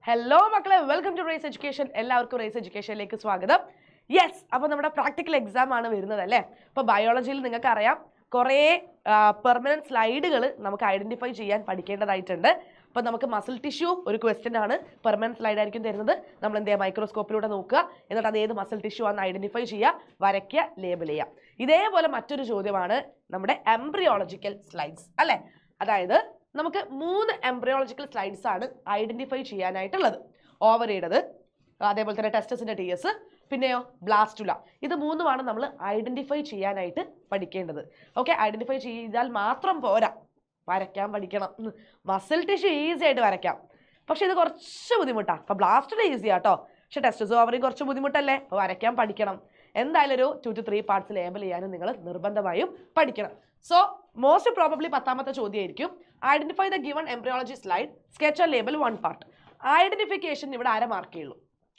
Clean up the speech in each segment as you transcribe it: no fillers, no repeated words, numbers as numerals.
Hello മക്കളെ, welcome to raise education. എല്ലാവർക്കും raise എഡ്യൂക്കേഷനിലേക്ക് സ്വാഗതം. യെസ്, അപ്പോൾ നമ്മുടെ പ്രാക്ടിക്കൽ എക്സാം ആണ് വരുന്നത് അല്ലേ. അപ്പോൾ ബയോളജിയിൽ നിങ്ങൾക്ക് അറിയാം കുറേ പെർമനന്റ് സ്ലൈഡുകൾ നമുക്ക് ഐഡന്റിഫൈ ചെയ്യാൻ പഠിക്കേണ്ടതായിട്ടുണ്ട്. അപ്പോൾ നമുക്ക് മസിൽ ടിഷ്യൂ ഒരു ക്വസ്റ്റ്യൻ ആണ്, പെർമനന്റ് സ്ലൈഡ് ആയിരിക്കും തരുന്നത്. നമ്മൾ എന്ത് ചെയ്യുക, മൈക്രോസ്കോപ്പിലൂടെ നോക്കുക, എന്നിട്ട് അത് ഏത് മസിൽ ടിഷ്യൂ ആണെന്ന് ഐഡന്റിഫൈ ചെയ്യുക, വരയ്ക്കുക, ലേബൽ ചെയ്യുക. ഇതേപോലെ മറ്റൊരു ചോദ്യമാണ് നമ്മുടെ എംബ്രിയോളജിക്കൽ സ്ലൈഡ്സ് അല്ലേ. അതായത് നമുക്ക് 3 എംബ്രിയോളജിക്കൽ സ്ലൈഡ്സ് ആണ് ഐഡന്റിഫൈ ചെയ്യാനായിട്ടുള്ളത്. ഓവറിയുടേത്, അതേപോലെ തന്നെ ടെസ്റ്റസിന്റെ TS, പിന്നെയോ ബ്ലാസ്റ്റുല. ഇത് 3ഉമാണ് നമ്മൾ ഐഡന്റിഫൈ ചെയ്യാനായിട്ട് പഠിക്കേണ്ടത്. ഓക്കെ, ഐഡന്റിഫൈ ചെയ്താൽ മാത്രം പോരാ, വരയ്ക്കാൻ പഠിക്കണം. മസിൽ ടിഷ്യൂ ഈസി ആയിട്ട് വരയ്ക്കാം, പക്ഷെ ഇത് കുറച്ച് ബുദ്ധിമുട്ടാണ്. അപ്പോൾ ബ്ലാസ്റ്റുല ഈസി ആട്ടോ, പക്ഷെ ടെസ്റ്റസ് ഓവറി കുറച്ച് ബുദ്ധിമുട്ടല്ലേ. അപ്പോൾ വരയ്ക്കാൻ പഠിക്കണം. എന്തായാലും ഒരു 2 to 3 പാർട്സ് ലേബൽ ചെയ്യാനും നിങ്ങൾ നിർബന്ധമായും പഠിക്കണം. സോ മോസ്റ്റ് പ്രോബബ്ലി 10ാമത്തെ ചോദ്യമായിരിക്കും, identify the given embryology slide, sketch and label 1 part. Identification ഇവിടെ അര മാർക്കേ ഉള്ളൂ.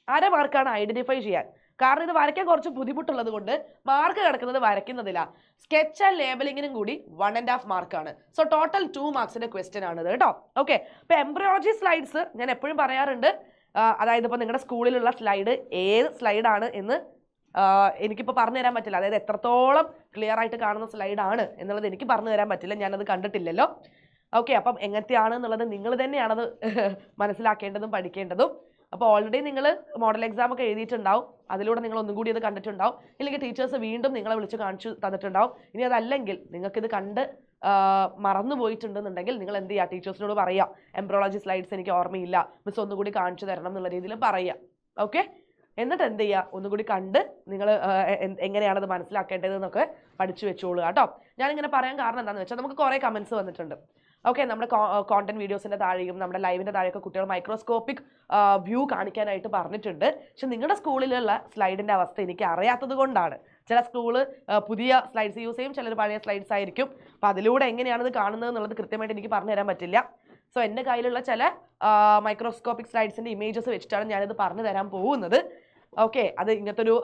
അര മാർക്കാണ് ഐഡന്റിഫൈ ചെയ്യാൻ. കാരണം ഇത് വരയ്ക്കാൻ കുറച്ച് ബുദ്ധിമുട്ടുള്ളത് കൊണ്ട് മാർക്ക് കിടക്കുന്നത് വരയ്ക്കുന്നതില്ല. സ്കെച്ച് ആൻഡ് ലേബലിങ്ങിനും കൂടി 1.5 മാർക്കാണ്. സോ ടോട്ടൽ 2 മാർക്സിന്റെ ക്വസ്റ്റ്യൻ ആണിത് കേട്ടോ. ഓക്കെ, അപ്പോൾ എംബ്രിയോളജി സ്ലൈഡ്സ് ഞാൻ എപ്പോഴും പറയാറുണ്ട്, അതായത് ഇപ്പോൾ നിങ്ങളുടെ സ്കൂളിലുള്ള സ്ലൈഡ് ഏത് സ്ലൈഡാണ് എന്ന് എനിക്കിപ്പോൾ പറഞ്ഞു തരാൻ പറ്റില്ല. അതായത് എത്രത്തോളം ക്ലിയർ ആയിട്ട് കാണുന്ന സ്ലൈഡാണ് എന്നുള്ളത് എനിക്ക് പറഞ്ഞു തരാൻ പറ്റില്ല, ഞാനത് കണ്ടിട്ടില്ലല്ലോ. ഓക്കെ, അപ്പം എങ്ങനത്തെയാണ് എന്നുള്ളത് നിങ്ങൾ തന്നെയാണത് മനസ്സിലാക്കേണ്ടതും പഠിക്കേണ്ടതും. അപ്പോൾ ഓൾറെഡി നിങ്ങൾ മോഡൽ എക്സാം ഒക്കെ എഴുതിയിട്ടുണ്ടാവും, അതിലൂടെ നിങ്ങൾ ഒന്നും കൂടി ഇത് കണ്ടിട്ടുണ്ടാവും. ഇല്ലെങ്കിൽ ടീച്ചേഴ്സ് വീണ്ടും നിങ്ങളെ വിളിച്ച് കാണിച്ചു തന്നിട്ടുണ്ടാവും. ഇനി അതല്ലെങ്കിൽ നിങ്ങൾക്കിത് കണ്ട് മറന്നു പോയിട്ടുണ്ടെന്നുണ്ടെങ്കിൽ നിങ്ങൾ എന്ത് ചെയ്യുക, ടീച്ചേഴ്സിനോട് പറയുക, എംബ്രിയോളജി സ്ലൈഡ്സ് എനിക്ക് ഓർമ്മയില്ല, മിസ് ഒന്നുകൂടി കാണിച്ചു തരണം എന്നുള്ള രീതിയിൽ പറയുക. ഓക്കെ, എന്നിട്ട് എന്ത് ചെയ്യുക, ഒന്നുകൂടി കണ്ട് നിങ്ങൾ എങ്ങനെയാണത് മനസ്സിലാക്കേണ്ടതെന്നൊക്കെ പഠിച്ചു വെച്ചോളൂ കേട്ടോ. ഞാനിങ്ങനെ പറയാൻ കാരണം എന്താണെന്ന് വെച്ചാൽ നമുക്ക് കുറേ കമൻസ് വന്നിട്ടുണ്ട്. ഓക്കെ, നമ്മുടെ കോണ്ടന്റ് വീഡിയോസിൻ്റെ താഴെയും നമ്മുടെ ലൈവിൻ്റെ താഴെയൊക്കെ കുട്ടികൾ മൈക്രോസ്കോപ്പിക് വ്യൂ കാണിക്കാനായിട്ട് പറഞ്ഞിട്ടുണ്ട്. പക്ഷെ നിങ്ങളുടെ സ്കൂളിലുള്ള സ്ലൈഡിൻ്റെ അവസ്ഥ എനിക്ക് അറിയാത്തത് കൊണ്ടാണ്. ചില സ്കൂള് പുതിയ സ്ലൈഡ്സ് യൂസ് ചെയ്യും, ചിലർ പഴയ സ്ലൈഡ്സ് ആയിരിക്കും. അപ്പോൾ അതിലൂടെ എങ്ങനെയാണത് കാണുന്നത് എന്നുള്ളത് കൃത്യമായിട്ട് എനിക്ക് പറഞ്ഞു തരാൻ പറ്റില്ല. സോ എൻ്റെ കയ്യിലുള്ള ചില മൈക്രോസ്കോപ്പിക് സ്ലൈഡ്സിൻ്റെ ഇമേജസ് വെച്ചിട്ടാണ് ഞാനിത് പറഞ്ഞു തരാൻ പോകുന്നത്. ഓക്കെ, അത് ഇങ്ങനത്തെ ഒരു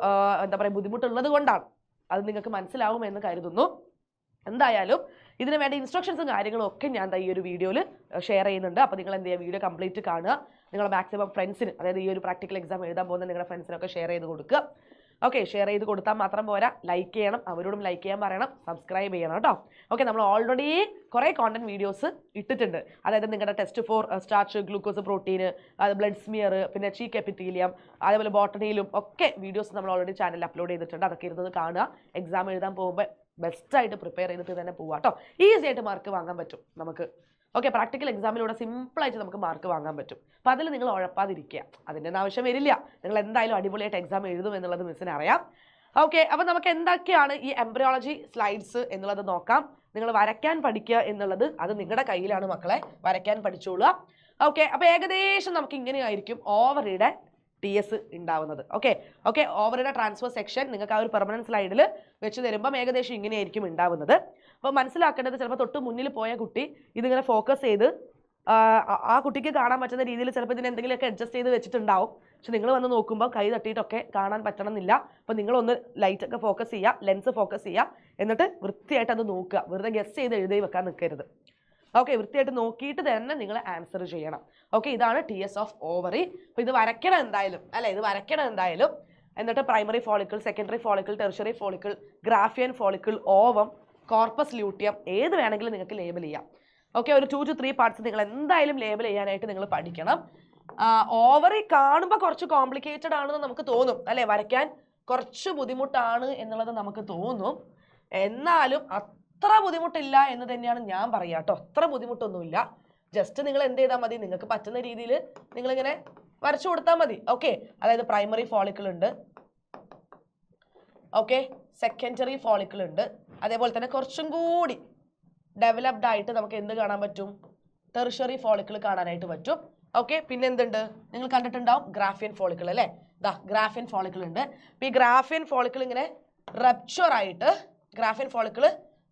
എന്താ പറയുക ബുദ്ധിമുട്ടുള്ളത് കൊണ്ടാണ്. അത് നിങ്ങൾക്ക് മനസ്സിലാവുമെന്ന് കരുതുന്നു. എന്തായാലും ഇതിന് വേണ്ട ഇൻസ്ട്രക്ഷൻസും കാര്യങ്ങളും ഒക്കെ ഞാൻ ഈ ഒരു വീഡിയോയിൽ ഷെയർ ചെയ്യുന്നുണ്ട്. അപ്പോൾ നിങ്ങൾ എന്ത് ചെയ്യുക, വീഡിയോ കംപ്ലീറ്റ് കാണുക. നിങ്ങൾ മാക്സിമം ഫ്രണ്ട്സിന്, അതായത് ഈ ഒരു പ്രാക്ടിക്കൽ എക്സാം എഴുതാൻ പോകുന്ന നിങ്ങളുടെ ഫ്രണ്ട്സിനൊക്കെ ഷെയർ ചെയ്ത് കൊടുക്കുക. ഓക്കെ, ഷെയർ ചെയ്ത് കൊടുത്താൽ മാത്രം പോരാ, ലൈക്ക് ചെയ്യണം, അവരോടും ലൈക്ക് ചെയ്യാൻ പറയണം, സബ്സ്ക്രൈബ് ചെയ്യണം കേട്ടോ. ഓക്കെ, നമ്മൾ ഓൾറെഡി കുറേ കോണ്ടന്റ് വീഡിയോസ് ഇട്ടിട്ടുണ്ട്. അതായത് നിങ്ങളുടെ test for starch, glucose, protein, അത് ബ്ലഡ് സ്മിയർ, പിന്നെ ചീക്ക് എപ്പിത്തീലിയം, അതേപോലെ ബോട്ടണിയിലും ഒക്കെ വീഡിയോസ് നമ്മൾ ഓൾറെഡി ചാനലിൽ അപ്ലോഡ് ചെയ്തിട്ടുണ്ട്. അതൊക്കെ ഇരുന്നത് കാണുക. എക്സാം എഴുതാൻ പോകുമ്പോൾ ബെസ്റ്റായിട്ട് പ്രിപ്പയർ ചെയ്തിട്ട് തന്നെ പോവാം കേട്ടോ. ഈസി ആയിട്ട് മാർക്ക് വാങ്ങാൻ പറ്റും നമുക്ക്. ഓക്കെ, പ്രാക്ടിക്കൽ എക്സാമിലൂടെ സിമ്പിളായിട്ട് നമുക്ക് മാർക്ക് വാങ്ങാൻ പറ്റും. അപ്പോൾ അതിൽ നിങ്ങൾ ഉഴപ്പാതിരിക്കുക, അതിൻ്റെ ഒന്നും ആവശ്യം വരില്ല. നിങ്ങൾ എന്തായാലും അടിപൊളിയായിട്ട് എക്സാം എഴുതും എന്നുള്ളത് മിസ്സിന് അറിയാം. ഓക്കെ, അപ്പോൾ നമുക്ക് എന്തൊക്കെയാണ് ഈ എംബ്രിയോളജി സ്ലൈഡ്സ് എന്നുള്ളത് നോക്കാം. നിങ്ങൾ വരയ്ക്കാൻ പഠിക്കുക എന്നുള്ളത് അത് നിങ്ങളുടെ കയ്യിലാണ് മക്കളെ, വരയ്ക്കാൻ പഠിച്ചോളുക. ഓക്കെ, അപ്പോൾ ഏകദേശം നമുക്ക് ഇങ്ങനെയായിരിക്കും ഓവറിയുടെ TS ഉണ്ടാവുന്നത്. ഓക്കെ, ഓവറിയുടെ ട്രാൻസ്ഫർ സെക്ഷൻ നിങ്ങൾക്ക് ആ ഒരു പെർമനന്റ് സ്ലൈഡിൽ വെച്ച് തരുമ്പം ഏകദേശം ഇങ്ങനെയായിരിക്കും ഉണ്ടാവുന്നത്. അപ്പോൾ മനസ്സിലാക്കേണ്ടത്, ചിലപ്പോൾ തൊട്ട് മുന്നിൽ പോയ കുട്ടി ഇതിങ്ങനെ ഫോക്കസ് ചെയ്ത് ആ കുട്ടിക്ക് കാണാൻ പറ്റുന്ന രീതിയിൽ ചിലപ്പോൾ ഇതിന് എന്തെങ്കിലുമൊക്കെ അഡ്ജസ്റ്റ് ചെയ്ത് വെച്ചിട്ടുണ്ടാവും. പക്ഷെ നിങ്ങൾ വന്ന് നോക്കുമ്പോൾ കൈ തട്ടിയിട്ടൊക്കെ കാണാൻ പറ്റണമെന്നില്ല. അപ്പോൾ നിങ്ങളൊന്ന് ലൈറ്റൊക്കെ ഫോക്കസ് ചെയ്യുക, ലെൻസ് ഫോക്കസ് ചെയ്യുക, എന്നിട്ട് വൃത്തിയായിട്ട് അത് നോക്കുക. വെറുതെ ഗസ് ചെയ്ത് എഴുതി വെക്കാൻ നിൽക്കരുത്. ഓക്കെ, വൃത്തിയായിട്ട് നോക്കിയിട്ട് തന്നെ നിങ്ങൾ ആൻസർ ചെയ്യണം. ഓക്കെ, ഇതാണ് TS ഓഫ് ഓവറി. അപ്പോൾ ഇത് വരയ്ക്കണം എന്തായാലും അല്ലേ, ഇത് വരയ്ക്കണം എന്തായാലും. എന്നിട്ട് primary follicle, secondary follicle, tertiary follicle, ഗ്രാഫിയൻ follicle, ovum, corpus luteum, ഏത് വേണമെങ്കിലും നിങ്ങൾക്ക് ലേബൽ ചെയ്യാം. ഓക്കെ, ഒരു 2 to 3 പാർട്സ് നിങ്ങൾ എന്തായാലും ലേബൽ ചെയ്യാനായിട്ട് നിങ്ങൾ പഠിക്കണം. ഓവറി കാണുമ്പോൾ കുറച്ച് കോംപ്ലിക്കേറ്റഡ് ആണെന്ന് നമുക്ക് തോന്നും അല്ലേ, വരയ്ക്കാൻ കുറച്ച് ബുദ്ധിമുട്ടാണ് എന്നുള്ളത് നമുക്ക് തോന്നും. എന്നാലും അത്ര ബുദ്ധിമുട്ടില്ല എന്ന് തന്നെയാണ് ഞാൻ പറയുക കേട്ടോ. അത്ര ബുദ്ധിമുട്ടൊന്നുമില്ല. ജസ്റ്റ് നിങ്ങൾ എന്ത് ചെയ്താൽ മതി, നിങ്ങൾക്ക് പറ്റുന്ന രീതിയിൽ നിങ്ങളിങ്ങനെ വരച്ചു കൊടുത്താൽ മതി. ഓക്കെ, അതായത് പ്രൈമറി ഫോളിക്കിൾ ഉണ്ട്, ഓക്കെ, സെക്കൻഡറി ഫോളിക്കിൾ ഉണ്ട്, അതേപോലെ തന്നെ കുറച്ചും കൂടി ഡെവലപ്ഡ് ആയിട്ട് നമുക്ക് എന്ത് കാണാൻ പറ്റും, ടെർഷ്യറി ഫോളിക്കിൾ കാണാനായിട്ട് പറ്റും. ഓക്കെ, പിന്നെ എന്തുണ്ട്, നിങ്ങൾ കണ്ടിട്ടുണ്ടാവും ഗ്രാഫിയൻ ഫോളിക്കിൾ അല്ലേ. ദാ ഗ്രാഫിയൻ ഫോളിക്കിൾ ഉണ്ട്. അപ്പോൾ ഈ ഗ്രാഫിയൻ ഫോളിക്കിൾ ഇങ്ങനെ റപ്ചർ ആയിട്ട്, ഗ്രാഫിയൻ ഫോളിക്കിൾ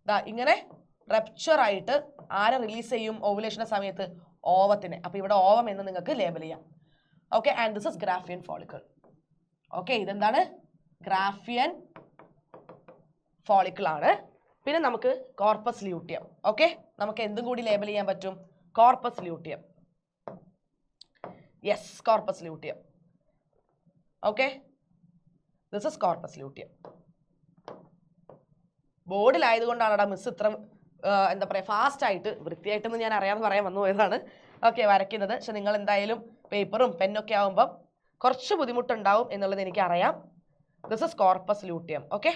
ദാ ഇങ്ങനെ റപ്ചർ ആയിട്ട് ആരെ റിലീസ് ചെയ്യും ഓവുലേഷൻ്റെ സമയത്ത്, ഓവത്തിനെ. അപ്പോൾ ഇവിടെ ഓവം എന്ന് നിങ്ങൾക്ക് ലേബൽ ചെയ്യാം. Okay, and this is ഗ്രാഫിയൻ follicle. Okay, ഇതെന്താണ്, ഗ്രാഫിയൻ ഫോളിക്കിൾ ആണ്. പിന്നെ നമുക്ക് കോർപ്പസ് ലൂട്ടിയം. ഓക്കെ, നമുക്ക് എന്തും കൂടി ലേബൽ ചെയ്യാൻ പറ്റും, corpus luteum. Yes, corpus luteum. Okay, this is corpus luteum. ബോർഡിലായതുകൊണ്ടാണ് മിസ് ഇത്ര എന്താ പറയുക ഫാസ്റ്റ് ആയിട്ട്, വൃത്തിയായിട്ടെന്ന് ഞാൻ അറിയാമെന്ന് പറയാൻ വന്നു പോയതാണ്. ഓക്കെ, വരയ്ക്കുന്നത്. പക്ഷെ നിങ്ങൾ എന്തായാലും പേപ്പറും പെന്നൊക്കെ ആകുമ്പം കുറച്ച് ബുദ്ധിമുട്ടുണ്ടാവും എന്നുള്ളത് എനിക്കറിയാം. This is corpus luteum. Okay,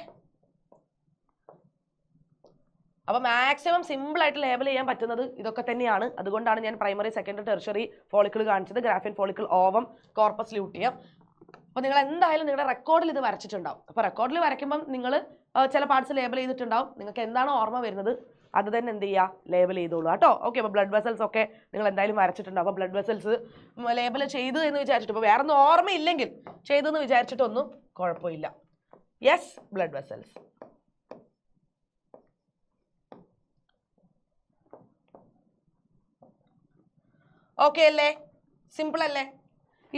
അപ്പോൾ മാക്സിമം സിമ്പിൾ ആയിട്ട് ലേബൽ ചെയ്യാൻ പറ്റുന്നത് ഇതൊക്കെ തന്നെയാണ്. അതുകൊണ്ടാണ് ഞാൻ പ്രൈമറി, സെക്കൻഡറി, ടെർഷ്യറി ഫോളിക്കിൾ കാണിച്ചത്. ഗ്രാഫിയൻ ഫോളിക്കിൾ, ഓവം, കോർപ്പസ് ലൂട്ടിയം. അപ്പോൾ നിങ്ങൾ എന്തായാലും നിങ്ങളുടെ റെക്കോർഡിൽ ഇത് വരച്ചിട്ടുണ്ടാവും. അപ്പോൾ റെക്കോർഡിൽ വരയ്ക്കുമ്പം നിങ്ങൾ ചില പാർട്സ് ലേബൽ ചെയ്തിട്ടുണ്ടാവും. നിങ്ങൾക്ക് എന്താണോ ഓർമ്മ വരുന്നത് അത് തന്നെ എന്ത് ചെയ്യുക, ലേബൽ ചെയ്തോളൂ കേട്ടോ. ഓക്കെ, അപ്പോൾ ബ്ലഡ് വെസൽസ് ഒക്കെ നിങ്ങൾ എന്തായാലും വരച്ചിട്ടുണ്ടാവും. അപ്പോൾ ബ്ലഡ് വെസൽസ് ലേബൽ ചെയ്തു എന്ന് വിചാരിച്ചിട്ട്, ഇപ്പോൾ വേറെ ഒന്നും ഓർമ്മയില്ലെങ്കിൽ ചെയ്തെന്ന് വിചാരിച്ചിട്ടൊന്നും കുഴപ്പമില്ല. Yes, blood vessels. ഓക്കെ അല്ലേ, സിമ്പിൾ അല്ലേ?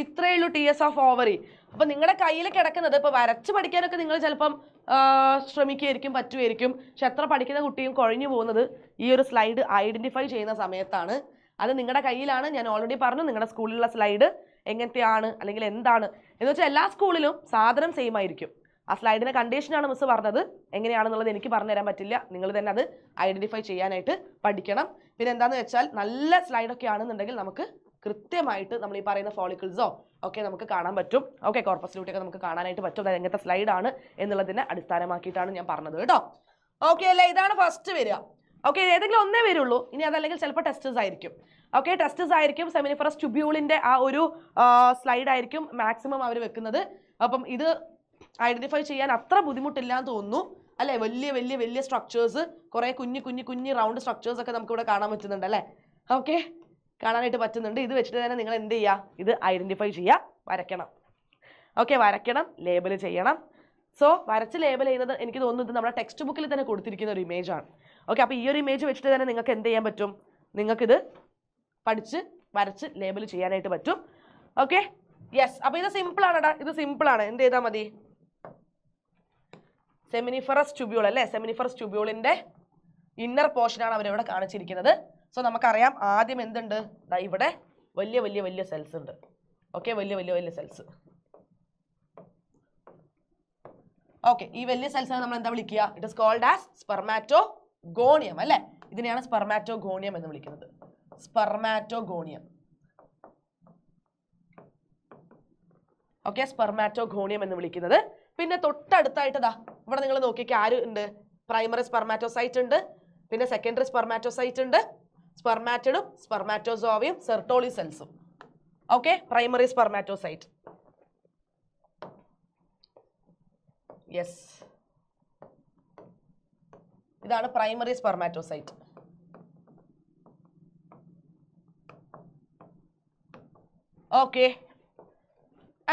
ഇത്രയേ ഉള്ളൂ TS ഓഫ് ഓവറി. അപ്പം നിങ്ങളുടെ കയ്യിൽ കിടക്കുന്നത്, ഇപ്പോൾ വരച്ച് പഠിക്കാനൊക്കെ നിങ്ങൾ ചിലപ്പം ശ്രമിക്കുകയായിരിക്കും, പറ്റുമായിരിക്കും. പക്ഷെ എത്ര പഠിക്കുന്ന കുട്ടിയും കുഴഞ്ഞു പോകുന്നത് ഈ ഒരു സ്ലൈഡ് ഐഡന്റിഫൈ ചെയ്യുന്ന സമയത്താണ്. അത് നിങ്ങളുടെ കയ്യിലാണ്. ഞാൻ ഓൾറെഡി പറഞ്ഞു നിങ്ങളുടെ സ്കൂളിലുള്ള സ്ലൈഡ് എങ്ങനത്തെയാണ് അല്ലെങ്കിൽ എന്താണ് എന്ന് വെച്ചാൽ എല്ലാ സ്കൂളിലും സാധനം സെയിം ആയിരിക്കും. ആ സ്ലൈഡിൻ്റെ കണ്ടീഷനാണ് മിസ് പറഞ്ഞത്. എങ്ങനെയാണെന്നുള്ളത് എനിക്ക് പറഞ്ഞു തരാൻ പറ്റില്ല. നിങ്ങൾ തന്നെ അത് ഐഡന്റിഫൈ ചെയ്യാനായിട്ട് പഠിക്കണം. പിന്നെ എന്താണെന്ന് വെച്ചാൽ നല്ല സ്ലൈഡൊക്കെ ആണെന്നുണ്ടെങ്കിൽ നമുക്ക് കൃത്യമായിട്ട് നമ്മൾ ഈ പറയുന്ന ഫോളിക്കിൾസോ ഒക്കെ നമുക്ക് കാണാൻ പറ്റും. ഓക്കെ, കോർപ്പസ് ലൂട്ടിയൊക്കെ നമുക്ക് കാണാനായിട്ട് പറ്റും. അതായത് എങ്ങനത്തെ സ്ലൈഡാണ് എന്നുള്ളതിനെ അടിസ്ഥാനമാക്കിയിട്ടാണ് ഞാൻ പറഞ്ഞത് കേട്ടോ. ഓക്കെ അല്ലേ, ഇതാണ് ഫസ്റ്റ് വരിക. ഓക്കെ, ഏതെങ്കിലും ഒന്നേ വരുള്ളൂ. ഇനി അതല്ലെങ്കിൽ ചിലപ്പോൾ ടെസ്റ്റേഴ്സ് ആയിരിക്കും. ഓക്കെ, ടെസ്റ്റേഴ്സ് ആയിരിക്കും. സെമിനിഫറസ് ട്യൂബ്യൂളിൻ്റെ ആ ഒരു സ്ലൈഡ് ആയിരിക്കും മാക്സിമം അവർ വെക്കുന്നത്. അപ്പം ഇത് ഐഡന്റിഫൈ ചെയ്യാൻ അത്ര ബുദ്ധിമുട്ടില്ല എന്ന് തോന്നുന്നു അല്ലേ? വലിയ വലിയ വലിയ സ്ട്രക്ചേഴ്സ്, കുറേ കുഞ്ഞു റൗണ്ട് സ്ട്രക്ചേഴ്സ് ഒക്കെ നമുക്ക് ഇവിടെ കാണാൻ പറ്റുന്നുണ്ട് അല്ലേ? ഓക്കെ, കാണാനായിട്ട് പറ്റുന്നുണ്ട്. ഇത് വെച്ചിട്ട് തന്നെ നിങ്ങൾ എന്ത് ചെയ്യുക, ഇത് ഐഡന്റിഫൈ ചെയ്യുക, വരയ്ക്കണം. ഓക്കെ, വരയ്ക്കണം, ലേബൽ ചെയ്യണം. സോ വരച്ച് ലേബൽ ചെയ്യുന്നത് എനിക്ക് തോന്നുന്നത് നമ്മുടെ ടെക്സ്റ്റ് ബുക്കിൽ തന്നെ കൊടുത്തിരിക്കുന്ന ഒരു ഇമേജ് ആണ്. ഓക്കെ, അപ്പോൾ ഈ ഒരു ഇമേജ് വെച്ചിട്ട് തന്നെ നിങ്ങൾക്ക് എന്ത് ചെയ്യാൻ പറ്റും, നിങ്ങൾക്കിത് പഠിച്ച് വരച്ച് ലേബൽ ചെയ്യാനായിട്ട് പറ്റും. Okay, yes. അപ്പോൾ ഇത് സിമ്പിളാണെടാ, ഇത് സിമ്പിളാണ്. എന്ത് ചെയ്താൽ മതി, സെമിനിഫറസ് ട്യൂബ്യൂൾ അല്ലേ? സെമിനിഫറസ് ട്യൂബ്യൂളിൻ്റെ ഇന്നർ പോർഷനാണ് അവരിവിടെ കാണിച്ചിരിക്കുന്നത്. സോ നമുക്കറിയാം ആദ്യം എന്തുണ്ട്, ഇവിടെ വലിയ വലിയ വലിയ സെൽസ് ഉണ്ട്. ഓക്കെ, വലിയ വലിയ വലിയ സെൽസ്. ഓക്കെ, ഈ വലിയ സെൽസിനെ നമ്മൾ എന്താ വിളിക്കുക? ഇറ്റ് ഇസ് കോൾഡ് ആസ് സ്പെർമാറ്റോഗോണിയം അല്ലേ? ഇതിനെയാണ് സ്പെർമാറ്റോഗോണിയം എന്ന് വിളിക്കുന്നത്. സ്പെർമാറ്റോഗോണിയം. ഓക്കെ, സ്പെർമാറ്റോഗോണിയം എന്ന് വിളിക്കുന്നത്. പിന്നെ തൊട്ടടുത്തായിട്ട് ദാ ഇവിടെ നിങ്ങൾ നോക്കിയൊക്കെ ആര് ഉണ്ട്? പ്രൈമറി സ്പെർമാറ്റോസൈറ്റ് ഉണ്ട്, പിന്നെ സെക്കൻഡറി സ്പെർമാറ്റോസൈറ്റ് ഉണ്ട്, സ്പെർമാറ്റിഡും സ്പെർമാറ്റോസോവയും സെർട്ടോളി സെൽസും. Okay, primary spermatocyte. യെസ്, ഇതാണ് പ്രൈമറി സ്പെർമാറ്റോസൈറ്റ്. ഓക്കെ,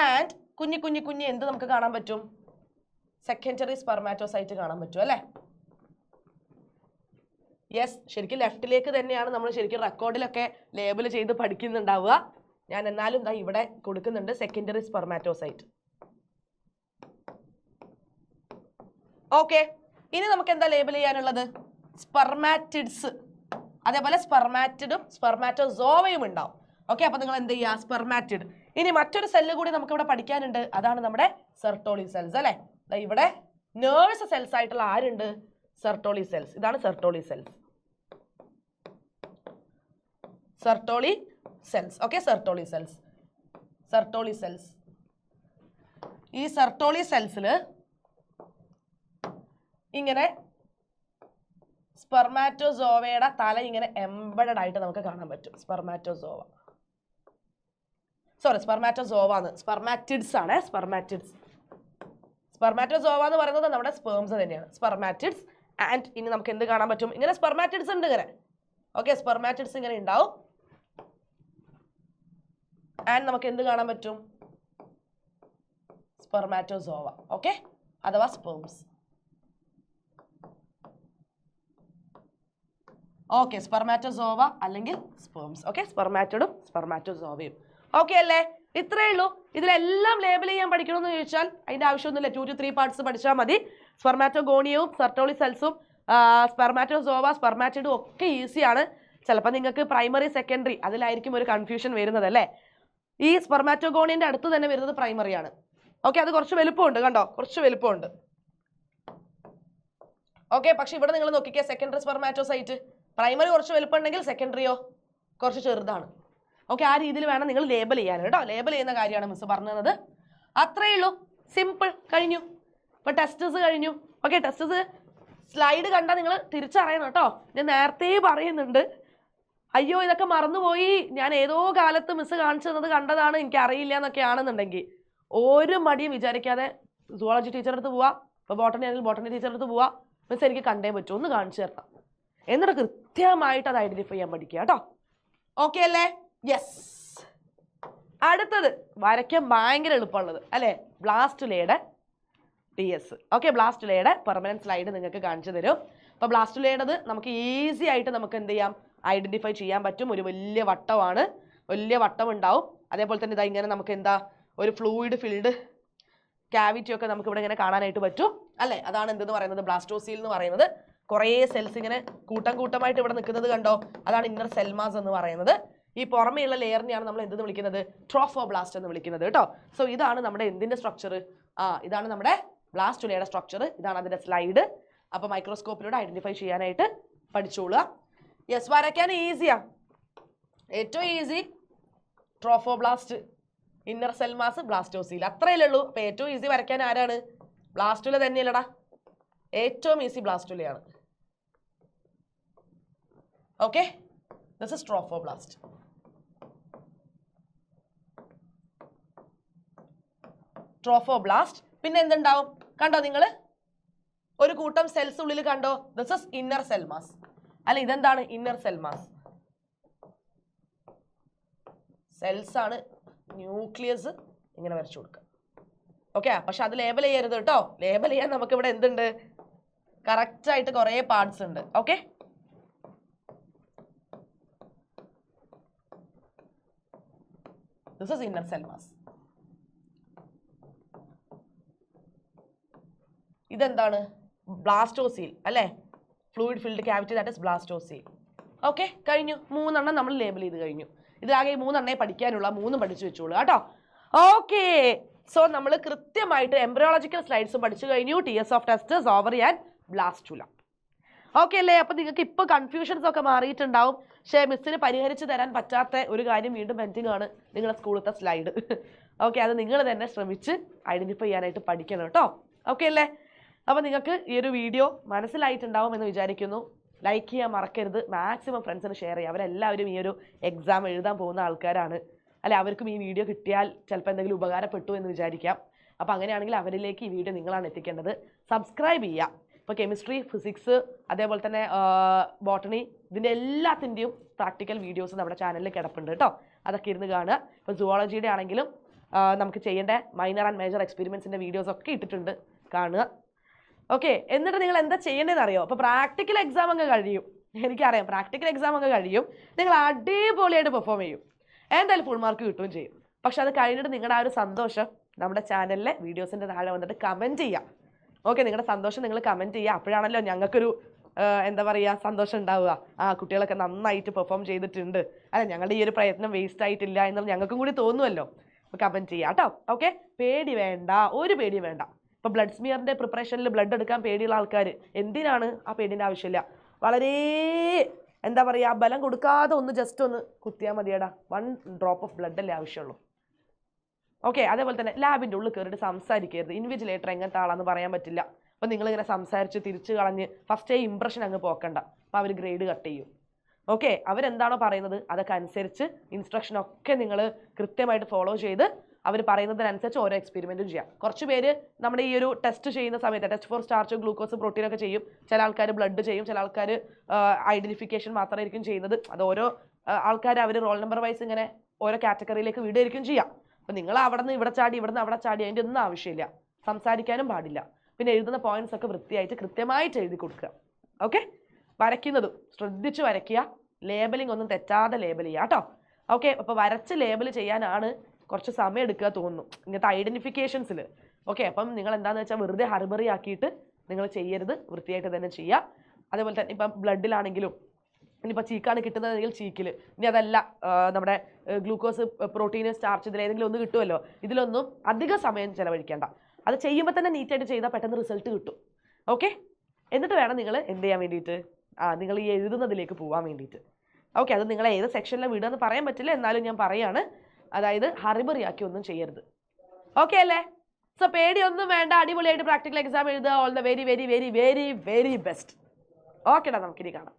ആൻഡ് കുഞ്ഞി എന്ത് നമുക്ക് കാണാൻ പറ്റും? സെക്കൻഡറി സ്പെർമാറ്റോസൈറ്റ് കാണാൻ പറ്റും അല്ലേ? യെസ്, ശരിക്കും ലെഫ്റ്റിലേക്ക് തന്നെയാണ് നമ്മൾ ശരിക്കും റെക്കോർഡിലൊക്കെ ലേബൽ ചെയ്ത് പഠിക്കുന്നുണ്ടാവുക. ഞാൻ എന്നാലും ദാ ഇവിടെ കൊടുക്കുന്നുണ്ട് സെക്കൻഡറി സ്പെർമാറ്റോസൈറ്റ്. ഓക്കെ, ഇനി നമുക്ക് എന്താ ലേബൽ ചെയ്യാനുള്ളത്? സ്പെർമാറ്റിഡ്സ്. അതേപോലെ സ്പെർമാറ്റിഡും സ്പെർമാറ്റോസോവയും ഉണ്ടാവും. ഓക്കെ, അപ്പൊ നിങ്ങൾ എന്ത് ചെയ്യുക? സ്പെർമാറ്റിഡ്. ഇനി മറ്റൊരു സെല്ല് കൂടി നമുക്ക് ഇവിടെ പഠിക്കാനുണ്ട്. അതാണ് നമ്മുടെ സെർട്ടോളി സെൽസ് അല്ലെ? ഇവിടെ നേഴ്സ് സെൽസ് ആയിട്ടുള്ള ആരുണ്ട്? Sertoli cells. ഇതാണ് Sertoli cells. Sertoli cells. Okay, Sertoli cells. Sertoli cells. ഈ സെർട്ടോളി സെൽസിൽ ഇങ്ങനെ സ്പെർമാറ്റോസോവയുടെ തല ഇങ്ങനെ എംബഡഡ് ആയിട്ട് നമുക്ക് കാണാൻ പറ്റും. സ്പെർമാറ്റോസോവ, സോറി സ്പെർമാറ്റോസോവ എന്ന്, സ്പെർമാറ്റിഡ്സ് ആണ്. സ്പെർമാറ്റിഡ്സ്. സ്പെർമാറ്റോസോവ എന്ന് പറയുന്നത് നമ്മുടെ സ്പേംസ് തന്നെയാണ്. സ്പെർമാറ്റിഡ്സ്. ആൻഡ് ഇനി നമുക്ക് എന്ത് കാണാൻ പറ്റും? ഇങ്ങനെ സ്പെർമാറ്റിഡ്സ് ഉണ്ട് ഇങ്ങനെ. ഓക്കെ, സ്പെർമാറ്റിഡ്സ് ഇങ്ങനെ ഉണ്ടാവും. ആൻഡ് നമുക്ക് എന്ത് കാണാൻ പറ്റും? സ്പെർമാറ്റോസോവ. ഓക്കെ, അഥവാ സ്പേംസ്. ഓക്കെ, സ്പെർമാറ്റോസോവ അല്ലെങ്കിൽ സ്പേംസ്. ഓക്കെ, സ്പെർമാറ്റിഡും സ്പെർമാറ്റോസോവയും. ഓക്കെ അല്ലേ? ഇത്രയേ ഉള്ളൂ. ഇതിലെല്ലാം ലേബൽ ചെയ്യാൻ പഠിക്കണമെന്ന് ചോദിച്ചാൽ അതിന്റെ ആവശ്യമൊന്നുമില്ല. 2 to 3 പാർട്സ് പഠിച്ചാൽ മതി. സ്പെർമാറ്റോഗോണിയവും സെർട്ടോളി സെൽസും സ്പെർമാറ്റോസോവ സ്പെർമാറ്റിഡും ഒക്കെ ഈസിയാണ്. ചിലപ്പോൾ നിങ്ങൾക്ക് പ്രൈമറി സെക്കൻഡറി അതിലായിരിക്കും ഒരു കൺഫ്യൂഷൻ വരുന്നത് അല്ലേ? ഈ സ്പെർമാറ്റോഗോണിയന്റെ അടുത്ത് തന്നെ വരുന്നത് പ്രൈമറി ആണ്. ഓക്കെ, അത് കുറച്ച് വലുപ്പമുണ്ട്, കണ്ടോ, കുറച്ച് വലുപ്പമുണ്ട്. ഓക്കെ, പക്ഷെ ഇവിടെ നിങ്ങൾ നോക്കിക്കേ, സെക്കൻഡറി സ്പെർമാറ്റോസൈറ്റ്. പ്രൈമറി കുറച്ച് വലുപ്പം ഉണ്ടെങ്കിൽ സെക്കൻഡറിയോ കുറച്ച് ചെറുതാണ്. ഓക്കെ, ആ രീതിയിൽ വേണം നിങ്ങൾ ലേബൽ ചെയ്യാൻ കേട്ടോ. ലേബൽ ചെയ്യുന്ന കാര്യമാണ് മിസ് പറഞ്ഞത്. അത്രയേ ഉള്ളൂ, സിമ്പിൾ, കഴിഞ്ഞു. ഇപ്പൊ ടെസ്റ്റസ് കഴിഞ്ഞു. ഓക്കെ, ടെസ്റ്റസ് സ്ലൈഡ് കണ്ടാൽ നിങ്ങൾ തിരിച്ചറിയണം കേട്ടോ. ഞാൻ നേരത്തെ പറയുന്നുണ്ട്, അയ്യോ ഇതൊക്കെ മറന്നുപോയി, ഞാൻ ഏതോ കാലത്ത് മിസ് കാണിച്ചു തന്നത് കണ്ടതാണ്, എനിക്ക് അറിയില്ല എന്നൊക്കെ ആണെന്നുണ്ടെങ്കിൽ ഒരു മടിയും വിചാരിക്കാതെ സുവോളജി ടീച്ചറെ അടുത്ത് പോവാ, ഇപ്പോൾ ബോട്ടണി ആണെങ്കിൽ ബോട്ടണി ടീച്ചറെ അടുത്ത് പോവാ, മിസ് എനിക്ക് കണ്ടേ പറ്റൂ, ഒന്ന് കാണിച്ചു തരണം, എന്നിട്ട് കൃത്യമായിട്ട് അത് ഐഡന്റിഫൈ ചെയ്യാൻ പഠിക്കുക കേട്ടോ. ഓക്കെ അല്ലേ? യെസ്. അടുത്തത് വരയ്ക്കാൻ ഭയങ്കര എളുപ്പമുള്ളത് അല്ലേ, ബ്ലാസ്റ്റുലയുടെ TS. ഓക്കെ, ബ്ലാസ്റ്റുലയുടെ പെർമനന്റ് സ്ലൈഡ് നിങ്ങൾക്ക് കാണിച്ചു തരും. അപ്പോൾ ബ്ലാസ്റ്റുലയുടേത് നമുക്ക് ഈസി ആയിട്ട് നമുക്ക് എന്ത് ചെയ്യാം, ഐഡന്റിഫൈ ചെയ്യാൻ പറ്റും. ഒരു വലിയ വട്ടമാണ്, വലിയ വട്ടം ഉണ്ടാവും. അതേപോലെ തന്നെ ഇതാ ഇങ്ങനെ നമുക്ക് എന്താ ഒരു ഫ്ലൂയിഡ് ഫിൽഡ് ക്യാവിറ്റി ഒക്കെ നമുക്ക് ഇവിടെ ഇങ്ങനെ കാണാനായിട്ട് പറ്റും അല്ലേ. അതാണ് എന്തെന്ന് പറയുന്നത്, ബ്ലാസ്റ്റോസീൽ എന്ന് പറയുന്നത്. കുറേ സെൽസ് ഇങ്ങനെ കൂട്ടം കൂട്ടമായിട്ട് ഇവിടെ നിൽക്കുന്നത് കണ്ടോ, അതാണ് ഇന്നർ സെൽമാസ് എന്ന് പറയുന്നത്. ഈ പുറമെയുള്ള ലെയറിനെയാണ് നമ്മൾ എന്തെന്ന് വിളിക്കുന്നത്, ട്രോഫോബ്ലാസ്റ്റ് എന്ന് വിളിക്കുന്നത് കേട്ടോ. സോ ഇതാണ് നമ്മുടെ എന്തിന്റെ സ്ട്രക്ചർ, ഇതാണ് നമ്മുടെ ബ്ലാസ്റ്റുലയുടെ സ്ട്രക്ചർ, ഇതാണ് അതിന്റെ സ്ലൈഡ്. അപ്പൊ മൈക്രോസ്കോപ്പിലൂടെ ഐഡന്റിഫൈ ചെയ്യാനായിട്ട് പഠിച്ചോളുക. യെസ്, വരയ്ക്കാൻ ഈസിയാ, ഏറ്റവും ഈസി ട്രോഫോബ്ലാസ്റ്റ്, ഇന്നർ സെൽമാസ്, ബ്ലാസ്റ്റോസീൽ, അത്രയല്ലേ ഉള്ളൂ. അപ്പൊ ഏറ്റവും ഈസി വരയ്ക്കാൻ ആരാണ്, ബ്ലാസ്റ്റുല തന്നെയല്ലടാ, ഏറ്റവും ഈസി ബ്ലാസ്റ്റുലയാണ്. Okay, this is trophoblast. Trophoblast. പിന്നെ എന്തുണ്ടാവും കണ്ടോ നിങ്ങൾ, ഒരു കൂട്ടം സെൽസ് ഉള്ളിൽ കണ്ടോ, ദിസ് ഇസ് ഇന്നർ സെൽമാസ്. അല്ല, ഇതെന്താണ് ഇന്നർ സെൽമാസ്, സെൽസ് ആണ്, ന്യൂക്ലിയസ് ഇങ്ങനെ വരച്ചു കൊടുക്കുക. ഓക്കെ, പക്ഷെ അത് ലേബൽ ചെയ്യരുത് കേട്ടോ. ലേബൽ ചെയ്യാൻ നമുക്ക് ഇവിടെ എന്തുണ്ട്, കറക്റ്റ് ആയിട്ട് കുറെ പാർട്സ് ഉണ്ട്. Okay, this is inner cell mass. ഇതെന്താണ്, ബ്ലാസ്റ്റോസീൽ അല്ലേ, fluid filled cavity, that is blastocoel. Okay, കഴിഞ്ഞു. 3 എണ്ണം നമ്മൾ ലേബൽ ചെയ്ത് കഴിഞ്ഞു. ഇതിലാകെ 3 എണ്ണേ പഠിക്കാനുള്ള, 3 പഠിച്ചു വെച്ചോളൂ കേട്ടോ. ഓക്കെ, സോ നമ്മൾ കൃത്യമായിട്ട് എംബ്രിയോളജിക്കൽ സ്ലൈഡ്സും പഠിച്ചു കഴിഞ്ഞു. TS of tests, ovary and blastula. Okay അല്ലേ? അപ്പൊ നിങ്ങൾക്ക് ഇപ്പൊ കൺഫ്യൂഷൻസ് ഒക്കെ മാറിയിട്ടുണ്ടാവും. പക്ഷേ മിസ്സിന് പരിഹരിച്ച് തരാൻ പറ്റാത്ത ഒരു കാര്യം വീണ്ടും പെൻഡിങ് ആണ്, നിങ്ങളുടെ സ്കൂളത്തെ സ്ലൈഡ്. ഓക്കെ, അത് നിങ്ങൾ തന്നെ ശ്രമിച്ച് ഐഡന്റിഫൈ ചെയ്യാനായിട്ട് പഠിക്കണം കേട്ടോ. ഓക്കെ അല്ലേ? അപ്പോൾ നിങ്ങൾക്ക് ഈ ഒരു വീഡിയോ മനസ്സിലായിട്ടുണ്ടാവും എന്ന് വിചാരിക്കുന്നു. ലൈക്ക് ചെയ്യാൻ മറക്കരുത്, മാക്സിമം ഫ്രണ്ട്സിന് ഷെയർ ചെയ്യുക. അവരെല്ലാവരും ഈ ഒരു എക്സാം എഴുതാൻ പോകുന്ന ആൾക്കാരാണ് അല്ലെ, അവർക്കും ഈ വീഡിയോ കിട്ടിയാൽ ചിലപ്പോൾ എന്തെങ്കിലും ഉപകാരപ്പെട്ടു എന്ന് വിചാരിക്കാം. അപ്പോൾ അങ്ങനെയാണെങ്കിൽ അവരിലേക്ക് ഈ വീഡിയോ നിങ്ങളാണ് എത്തിക്കേണ്ടത്. സബ്സ്ക്രൈബ് ചെയ്യുക. ഇപ്പോൾ കെമിസ്ട്രി, ഫിസിക്സ്, അതേപോലെ തന്നെ ബോട്ടണി, ഇതിൻ്റെ എല്ലാത്തിൻ്റെയും പ്രാക്ടിക്കൽ വീഡിയോസ് നമ്മുടെ ചാനലിൽ കിടപ്പുണ്ട് കേട്ടോ. അതൊക്കെ ഇരുന്ന് കാണുക. ഇപ്പോൾ സുവോളജിയുടെ ആണെങ്കിലും നമുക്ക് ചെയ്യേണ്ട മൈനർ ആൻഡ് മേജർ എക്സ്പെരിമെൻസിൻ്റെ വീഡിയോസ് ഒക്കെ ഇട്ടിട്ടുണ്ട്, കാണുക. ഓക്കെ, എന്നിട്ട് നിങ്ങൾ എന്താ ചെയ്യേണ്ടതെന്ന് അറിയോ? അപ്പോൾ പ്രാക്ടിക്കൽ എക്സാം അങ്ങ് കഴിയും, എനിക്കറിയാം പ്രാക്ടിക്കൽ എക്സാം അങ്ങ് കഴിയും, നിങ്ങൾ അടിപൊളിയായിട്ട് പെർഫോം ചെയ്യും, എന്തായാലും ഫുൾ മാർക്ക് കിട്ടുകയും ചെയ്യും. പക്ഷെ അത് കഴിഞ്ഞിട്ട് നിങ്ങളുടെ ആ ഒരു സന്തോഷം നമ്മുടെ ചാനലിലെ വീഡിയോസിൻ്റെ താഴെ വന്നിട്ട് കമൻറ്റ് ചെയ്യുക. ഓക്കെ, നിങ്ങളുടെ സന്തോഷം നിങ്ങൾ കമൻറ്റ് ചെയ്യുക. അപ്പോഴാണല്ലോ ഞങ്ങൾക്കൊരു എന്താ പറയുക, സന്തോഷം ഉണ്ടാവുക. കുട്ടികളൊക്കെ നന്നായിട്ട് പെർഫോം ചെയ്തിട്ടുണ്ട്, അല്ല ഞങ്ങളുടെ ഈ ഒരു പ്രയത്നം വേസ്റ്റ് ആയിട്ടില്ല എന്ന് ഞങ്ങൾക്കും കൂടി തോന്നുമല്ലോ. അപ്പോൾ കമൻറ്റ് ചെയ്യുക കേട്ടോ. ഓക്കെ, പേടി വേണ്ട, ഒരു പേടി വേണ്ട. ഇപ്പോൾ ബ്ലഡ് സ്മിയറിൻ്റെ പ്രിപ്പറേഷനിൽ ബ്ലഡ് എടുക്കാൻ പേടിയുള്ള ആൾക്കാർ, എന്തിനാണ് ആ പേടിൻ്റെ ആവശ്യമില്ല. വളരെ എന്താ പറയുക, ബലം കൊടുക്കാതെ ഒന്ന് ജസ്റ്റ് ഒന്ന് കുത്തിയാൽ മതിയടാ. 1 ഡ്രോപ്പ് ഓഫ് ബ്ലഡ് അല്ലേ ആവശ്യമുള്ളൂ. ഓക്കെ, അതേപോലെ തന്നെ ലാബിൻ്റെ ഉള്ളിൽ കയറിയിട്ട് സംസാരിക്കരുത്. ഇൻവിജിലേറ്റർ എങ്ങനത്തെ ആളാന്ന് പറയാൻ പറ്റില്ല. അപ്പോൾ നിങ്ങളിങ്ങനെ സംസാരിച്ച് തിരിച്ച് കളഞ്ഞ് ഫസ്റ്റേ ഇംപ്രഷൻ അങ്ങ് പോക്കണ്ട. അപ്പോൾ അവർ ഗ്രേഡ് കട്ട് ചെയ്യും. ഓക്കെ, അവരെന്താണോ പറയുന്നത് അതൊക്കെ അനുസരിച്ച് ഇൻസ്ട്രക്ഷനൊക്കെ നിങ്ങൾ കൃത്യമായിട്ട് ഫോളോ ചെയ്ത് അവർ പറയുന്നതിനനുസരിച്ച് ഓരോ എക്സ്പെരിമെൻറ്റും ചെയ്യാം. കുറച്ച് പേര് നമ്മുടെ ഈ ഒരു ടെസ്റ്റ് ചെയ്യുന്ന സമയത്ത് test for starch, glucose, protein ഒക്കെ ചെയ്യും. ചില ആൾക്കാർ ബ്ലഡ് ചെയ്യും, ചില ആൾക്കാർ ഐഡന്റിഫിക്കേഷൻ മാത്രമായിരിക്കും ചെയ്യുന്നത്. അത് ഓരോ ആൾക്കാർ അവർ റോൾ നമ്പർ വൈസ് ഇങ്ങനെ ഓരോ കാറ്റഗറിയിലേക്ക് വിടുകയായിരിക്കും ചെയ്യാം. അപ്പോൾ നിങ്ങൾ അവിടെ നിന്ന് ഇവിടെ ചാടി, ഇവിടെ നിന്ന് അവിടെ ചാടി, അതിൻ്റെ ഒന്നും ആവശ്യമില്ല. സംസാരിക്കാനും പാടില്ല. പിന്നെ എഴുതുന്ന പോയിന്റ്സ് ഒക്കെ വൃത്തിയായിട്ട് കൃത്യമായിട്ട് എഴുതി കൊടുക്കുക. ഓക്കെ, വരയ്ക്കുന്നതും ശ്രദ്ധിച്ച് വരയ്ക്കുക. ലേബലിംഗ് ഒന്നും തെറ്റാതെ ലേബൽ ചെയ്യുക കേട്ടോ. ഓക്കെ, അപ്പോൾ വരച്ച് ലേബൽ ചെയ്യാനാണ് കുറച്ച് സമയം എടുക്കുക തോന്നുന്നു ഇങ്ങനത്തെ ഐഡന്റിഫിക്കേഷൻസിൽ. ഓക്കെ, അപ്പം നിങ്ങൾ എന്താണെന്ന് വെച്ചാൽ വെറുതെ ഹർബറി ആക്കിയിട്ട് നിങ്ങൾ ചെയ്യരുത്, വൃത്തിയായിട്ട് തന്നെ ചെയ്യുക. അതേപോലെ തന്നെ ഇപ്പം ബ്ലഡിലാണെങ്കിലും ഇനിയിപ്പോൾ ചീക്കാണ് കിട്ടുന്നതെങ്കിൽ ചീക്കിൽ, ഇനി അതല്ല നമ്മുടെ ഗ്ലൂക്കോസ്, പ്രോട്ടീന്, സ്റ്റാർച്ച്, ഇതിലേതെങ്കിലും ഒന്ന് കിട്ടുമല്ലോ. ഇതിലൊന്നും അധിക സമയം ചിലവഴിക്കേണ്ട. അത് ചെയ്യുമ്പോൾ തന്നെ നീറ്റായിട്ട് ചെയ്താൽ പെട്ടെന്ന് റിസൾട്ട് കിട്ടും. ഓക്കെ, എന്നിട്ട് വേണം നിങ്ങൾ എന്ത് ചെയ്യാൻ വേണ്ടിയിട്ട്, നിങ്ങൾ ഈ എഴുതുന്നതിലേക്ക് പോകാൻ വേണ്ടിയിട്ട്. ഓക്കെ, അത് നിങ്ങൾ ഏത് സെക്ഷനിലെ വിടുകയെന്ന് പറയാൻ പറ്റില്ല, എന്നാലും ഞാൻ പറയാണ്. അതായത് ഹറിബറിയാക്കി ഒന്നും ചെയ്യരുത്. ഓക്കെ അല്ലേ? സോ പേടിയൊന്നും വേണ്ട, അടിപൊളിയായിട്ട് പ്രാക്ടിക്കൽ എക്സാം എഴുതുക. All the very very very very very best. ഓക്കെടാ, നമുക്കിനി കാണാം.